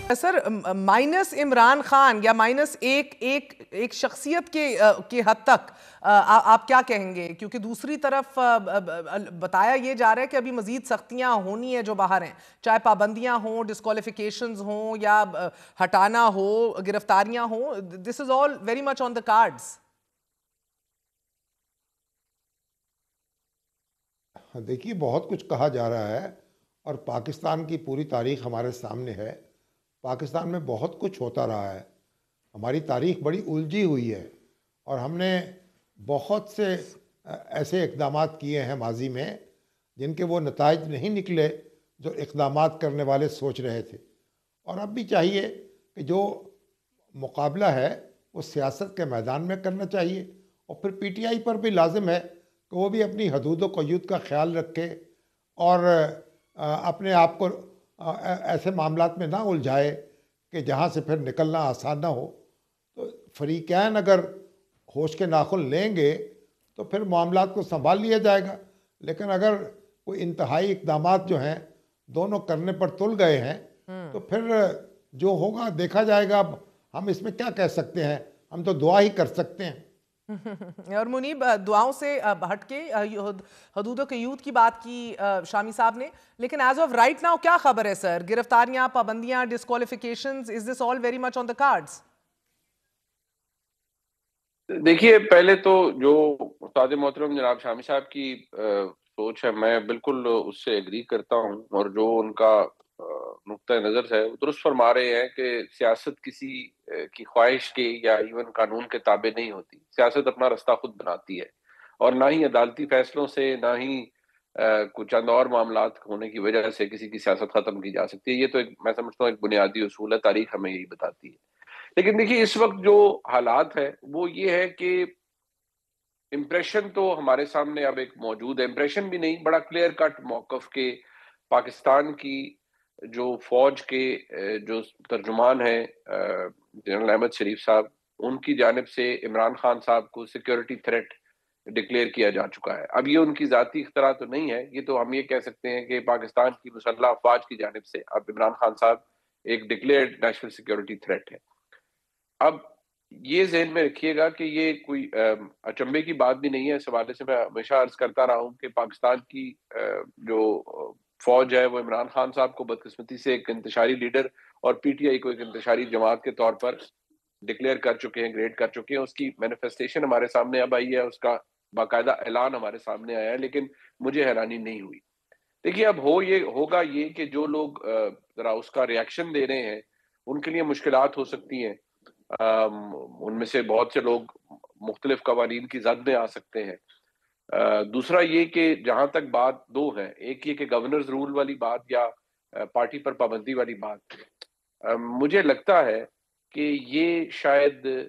Sir minus Imran Khan या minus एक शख्सियत के हद तक आप क्या कहेंगे, क्योंकि दूसरी तरफ बताया ये जा रहा है कि अभी मजीद सख्तियां होनी है जो बाहर हैं, चाहे पाबंदियां हों, डिस्क्वालिफिकेशंस हों या हटाना हो, गिरफ्तारियां हों, this is all very much on the cards. देखिए, बहुत कुछ कहा जा रहा है और पाकिस्तान की पूरी तारीख हमारे सामने है। पाकिस्तान में बहुत कुछ होता रहा है। हमारी तारीख बड़ी उलझी हुई है और हमने बहुत से ऐसे इक़दामात किए हैं माजी में जिनके वो नताइज नहीं निकले जो इक़दामात करने वाले सोच रहे थे। और अब भी चाहिए कि जो मुकाबला है वो सियासत के मैदान में करना चाहिए और फिर पीटीआई पर भी लाजिम है कि वो भी अपनी हदूद क़य्यूद का ख्याल रखे और अपने आप को ऐसे मामलात में ना उलझाए कि जहाँ से फिर निकलना आसान ना हो। तो फरीकैन अगर होश के नाखुन लेंगे तो फिर मामलात को संभाल लिया जाएगा, लेकिन अगर कोई इंतहाई इक़दामात जो हैं दोनों करने पर तुल गए हैं तो फिर जो होगा देखा जाएगा। अब हम इसमें क्या कह सकते हैं, हम तो दुआ ही कर सकते हैं। और मुनीब, दुआओं से हटके हदूद क़य्यूद की बात की शामी साहब ने, लेकिन एज ऑफ राइट नाउ क्या खबर है सर? गिरफ्तारियां, पाबंदियां, disqualifications, is this all very much on the cards? देखिए, पहले तो जो उस्ताद मोहतरम जनाब शामी साहब की सोच है, मैं बिल्कुल उससे एग्री करता हूं और जो उनका नुक्ता नज़र है वो दुरुस्त फरमा रहे हैं कि सियासत किसी की ख्वाहिश के या इवन कानून के ताबे नहीं होती। सियासत अपना रास्ता खुद बनाती है और ना ही अदालती फैसलों से, ना ही कुछ चंद और मामलात होने की वजह से किसी की सियासत खत्म की जा सकती है। ये तो मैं समझता हूँ एक बुनियादी उसूल है, तारीख हमें यही बताती है। लेकिन देखिए, इस वक्त जो हालात है वो ये है कि इम्प्रेशन तो हमारे सामने अब एक मौजूद है, इम्प्रेशन भी नहीं, बड़ा क्लियर कट मौकफ के पाकिस्तान की जो फौज के जो तर्जुमान है जनरल अहमद शरीफ साहब, उनकी जानिब से इमरान खान साहब को सिक्योरिटी थ्रेट डिक्लेयर किया जा चुका है। अब ये उनकी जाती इख्तरा तो नहीं है, ये तो हम ये कह सकते हैं कि पाकिस्तान की मुसल्लह अफवाज की जानिब से अब इमरान खान साहब एक डिक्लेयर्ड नेशनल सिक्योरिटी थ्रेट है। अब ये ज़हन में रखिएगा कि ये कोई अचंभे की बात भी नहीं है। इस हवाले से मैं हमेशा अर्ज करता रहा हूँ कि पाकिस्तान की जो फौज है वो इमरान खान साहब को बदकिस्मती से एक इंतशारी लीडर और पीटीआई को एक इंतशारी जमात के तौर पर डिक्लेयर कर चुके हैं, ग्रेड कर चुके हैं। उसकी मैनिफेस्टेशन हमारे सामने अब आई है, उसका बाकायदा ऐलान हमारे सामने आया है, लेकिन मुझे हैरानी नहीं हुई। देखिए, अब ये होगा ये कि जो लोग जरा उसका रिएक्शन दे रहे हैं उनके लिए मुश्किलात हो सकती हैं। उनमें से बहुत से लोग मुख्तलिफ कवानीन की जद में आ सकते हैं। दूसरा ये कि जहां तक बात दो है, एक ये कि गवर्नर्स रूल वाली बात या पार्टी पर पाबंदी वाली बात, मुझे लगता है कि ये शायद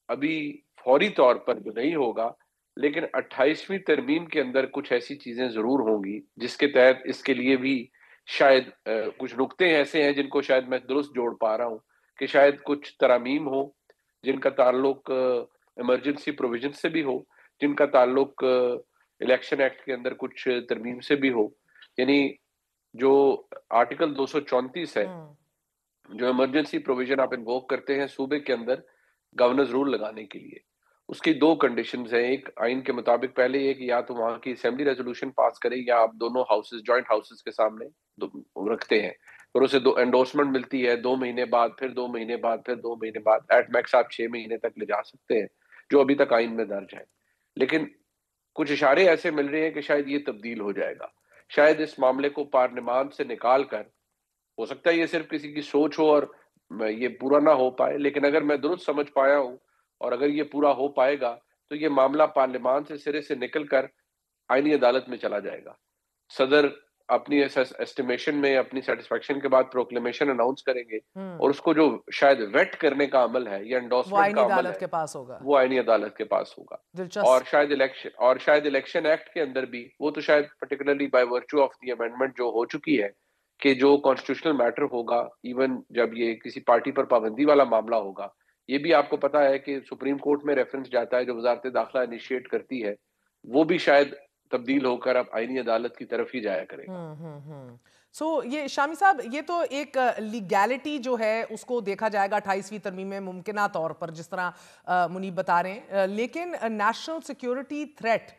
अभी फौरी तौर पर तो नहीं होगा, लेकिन 28वीं तरमीम के अंदर कुछ ऐसी चीजें जरूर होंगी जिसके तहत इसके लिए भी शायद कुछ नुक्ते ऐसे हैं जिनको शायद मैं दुरुस्त जोड़ पा रहा हूं कि शायद कुछ तरामीम हो जिनका ताल्लुक इमरजेंसी प्रोविजन से भी हो, जिनका ताल्लुक इलेक्शन एक्ट के अंदर कुछ तरमीम से भी हो। यानी जो आर्टिकल 234 है, जो इमरजेंसी प्रोविजन आप इन्वोक करते हैं सूबे के अंदर गवर्नर्स रूल लगाने के लिए, उसकी दो कंडीशंस हैं। एक आइन के मुताबिक पहले ये कि या तो वहां की असेंबली रेजोल्यूशन पास करे या आप दोनों हाउसेस, जॉइंट हाउसेस के सामने रखते हैं, फिर उसे दो एंडोर्समेंट मिलती है, 2 महीने बाद, फिर 2 महीने बाद, फिर 2 महीने बाद, एट मैक्स आप 6 महीने तक ले जा सकते हैं, जो अभी तक आइन में दर्ज है। लेकिन कुछ इशारे ऐसे मिल रहे हैं कि शायद ये तब्दील हो जाएगा। शायद इस मामले को पार्लियामान से निकाल कर, हो सकता है ये सिर्फ किसी की सोच हो और ये पूरा ना हो पाए, लेकिन अगर मैं दुरुस्त समझ पाया हूं और अगर ये पूरा हो पाएगा तो ये मामला पार्लियामान से सिरे से निकलकर आईनी अदालत में चला जाएगा। सदर अपनी एस्टिमेशन में अपनी सेटिस्फेक्शन के बाद प्रोक्लेमेशन अनाउंस करेंगे और उसको जो शायद वेट करने का अमल है या एंडोर्समेंट का अमल है के पास होगा, वो आईनी अदालत के पास होगा। और शायद इलेक्शन एक्ट के अंदर भी वो तो शायद particularly by virtue of the amendment जो हो चुकी है कि जो कॉन्स्टिट्यूशनल मैटर होगा, इवन जब ये किसी पार्टी पर पाबंदी वाला मामला होगा, ये भी आपको पता है कि सुप्रीम कोर्ट में रेफरेंस जाता है जो वजारत दाखिला इनिशिएट करती है, वो भी शायद तब्दील होकर अब आईनी अदालत की तरफ ही जाया करेगा। ये शामी साहब, ये तो एक लीगैलिटी जो है उसको देखा जाएगा 28वीं तरमीम में मुमकिना तौर पर, जिस तरह मुनीब बता रहे हैं, लेकिन नेशनल सिक्योरिटी थ्रेट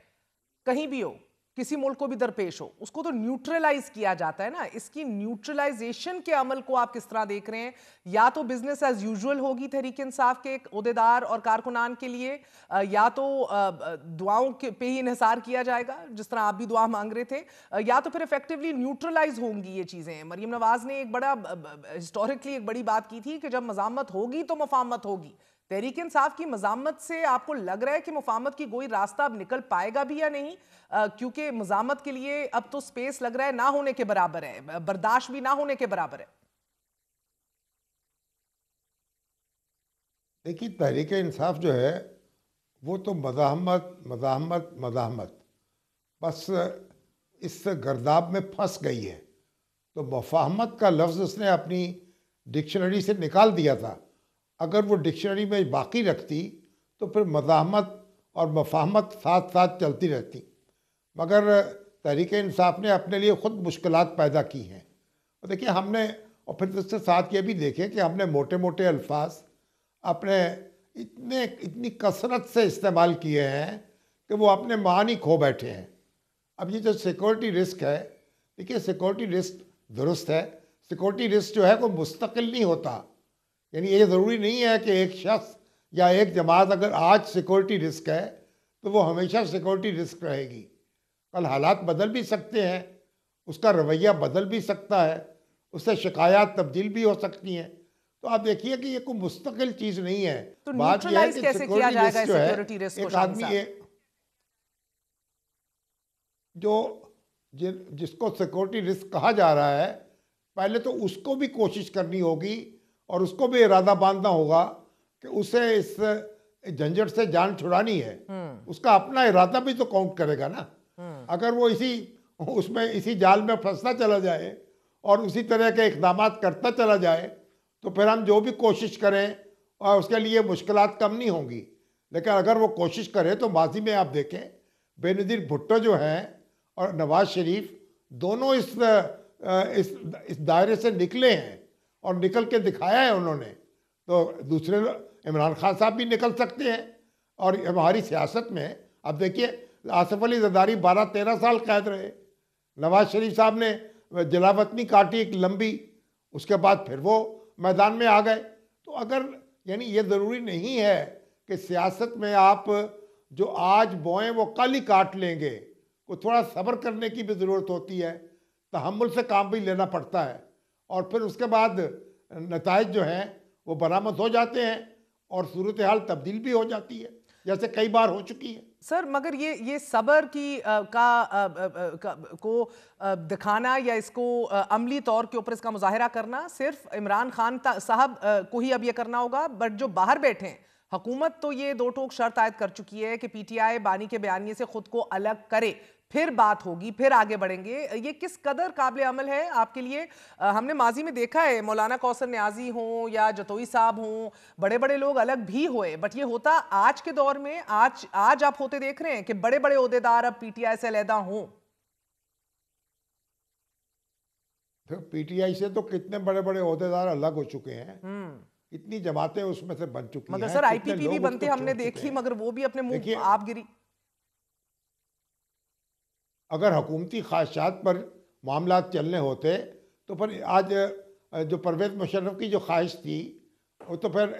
कहीं भी हो, किसी मुल्क को भी दरपेश हो, उसको तो न्यूट्रलाइज किया जाता है ना। इसकी न्यूट्रलाइजेशन के अमल को आप किस तरह देख रहे हैं? या तो बिजनेस एज यूजुअल होगी तहरीक इंसाफ के ओहदेदार और कारकुनान के लिए, या तो दुआओं पे ही इन्हिसार किया जाएगा जिस तरह आप भी दुआ मांग रहे थे, या तो फिर इफेक्टिवली न्यूट्रलाइज होंगी ये चीजें। मरियम नवाज ने एक बड़ा हिस्टोरिकली एक बड़ी बात की थी कि जब मजामत होगी तो मुफाहमत होगी। तहरीक इंसाफ की मजामत से आपको लग रहा है कि मुफाहमत की कोई रास्ता अब निकल पाएगा भी या नहीं? क्योंकि मजामत के लिए अब तो स्पेस लग रहा है ना होने के बराबर है, बर्दाश्त भी ना होने के बराबर है। देखिए, तहरीक इंसाफ जो है वो तो मज़ाहमत मज़ाहमत मज़ाहमत बस इस गर्दाब में फंस गई है। तो मुफाहमत का लफ्ज़ उसने अपनी डिक्शनरी से निकाल दिया था। अगर वो डिक्शनरी में बाकी रखती तो फिर मज़ाहमत और मुफाहमत साथ साथ चलती रहती। मगर तहरीक इंसाफ ने अपने लिए ख़ुद मुश्किलात पैदा की हैं। और देखिए, हमने और फिर उसके साथ ये भी देखें कि हमने मोटे मोटे अल्फाज अपने इतनी कसरत से इस्तेमाल किए हैं कि वो अपने मानी खो बैठे हैं। अब ये जो सिक्योरिटी रिस्क है, देखिए सिक्योरिटी रिस्क दुरुस्त है, सिक्योरिटी रिस्क जो है वो मुस्तकिल नहीं होता। यानी ये ज़रूरी नहीं है कि एक शख्स या एक जमात अगर आज सिक्योरिटी रिस्क है तो वो हमेशा सिक्योरिटी रिस्क रहेगी। कल हालात बदल भी सकते हैं, उसका रवैया बदल भी सकता है, उससे शिकायत तब्दील भी हो सकती हैं। तो आप देखिए कि ये कोई मुस्तकिल चीज़ नहीं है। तो बात यह है कि कैसे किया जाएगा सिक्योरिटी रिस्क को? एक आदमी जिसको सिक्योरिटी रिस्क कहा जा रहा है, पहले तो उसको भी कोशिश करनी होगी और उसको भी इरादा बांधना होगा कि उसे इस झंझट से जान छुड़ानी है। उसका अपना इरादा भी तो काउंट करेगा ना। अगर वो इसी जाल में फंसता चला जाए और उसी तरह के इक़दाम करता चला जाए तो फिर हम जो भी कोशिश करें और उसके लिए मुश्किलात कम नहीं होंगी। लेकिन अगर वो कोशिश करे तो माजी में आप देखें, बेनज़ीर भुट्टो जो हैं और नवाज शरीफ दोनों इस दायरे से निकले हैं और निकल के दिखाया है उन्होंने। तो दूसरे इमरान खान साहब भी निकल सकते हैं। और हमारी सियासत में अब देखिए, आसिफ अली ज़रदारी 12-13 साल कैद रहे, नवाज शरीफ साहब ने जलावतनी काटी एक लंबी, उसके बाद फिर वो मैदान में आ गए। तो अगर यानी ये ज़रूरी नहीं है कि सियासत में आप जो आज बोएं वो कल ही काट लेंगे। को थोड़ा सब्र करने की भी ज़रूरत होती है, तहम्मुल से काम भी लेना पड़ता है और फिर उसके बाद नताइज जो हैं वो बरामद हो जाते हैं और सूरत हाल तब्दील भी हो जाती है, जैसे कई बार हो चुकी है। सर, मगर ये सब्र की को दिखाना या इसको अमली तौर के ऊपर इसका मुजाहिरा करना सिर्फ इमरान खान साहब को ही अब ये करना होगा, बट जो बाहर बैठे हैं, हुकूमत तो ये दो टोक शर्त आयद कर चुकी है कि पीटीआई बानी के बयानिए से खुद को अलग करे, फिर बात होगी, फिर आगे बढ़ेंगे। ये किस कदर काबिल अमल है आपके लिए? हमने माजी में देखा है, मौलाना कौसर न्याजी हों या जतोई साहब हों, बड़े बड़े लोग अलग भी हुए, बट ये होता आज के दौर में, आज आप होते देख रहे हैं कि बड़े बड़े ओहदेदार अब पीटीआई से अलहदा हों। तो पीटीआई से तो कितने बड़े बड़े ओहदेदार अलग हो चुके हैं, इतनी जमातें उसमें से बन चुकी हैं। मगर सर आईपीपी भी बनते हमने देखी, मगर वो भी अपने मुंह आप गिरी। अगर हुकूमती ख्वाहिशात पर मामला चलने होते तो फिर आज जो परवेज़ मुशर्रफ की जो ख्वाहिश थी वो तो फिर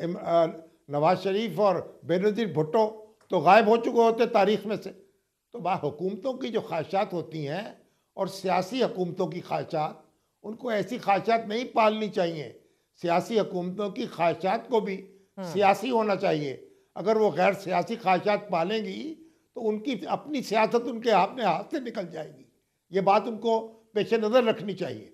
नवाज शरीफ और बेनज़ीर भुट्टो तो गायब हो चुके होते तारीख़ में से। तो हुकूमतों की जो ख्वाहिशात होती हैं और सियासी हुकूमतों की ख्वाहिशात, उनको ऐसी ख्वाहिशात नहीं पालनी चाहिए। सियासी हुकूमतों की ख्वाहिशात को भी सियासी होना चाहिए। अगर वो गैर सियासी ख्वाहिशात पालेंगी तो उनकी अपनी सियासत उनके अपने हाथ से निकल जाएगी। ये बात उनको पेश नज़र रखनी चाहिए।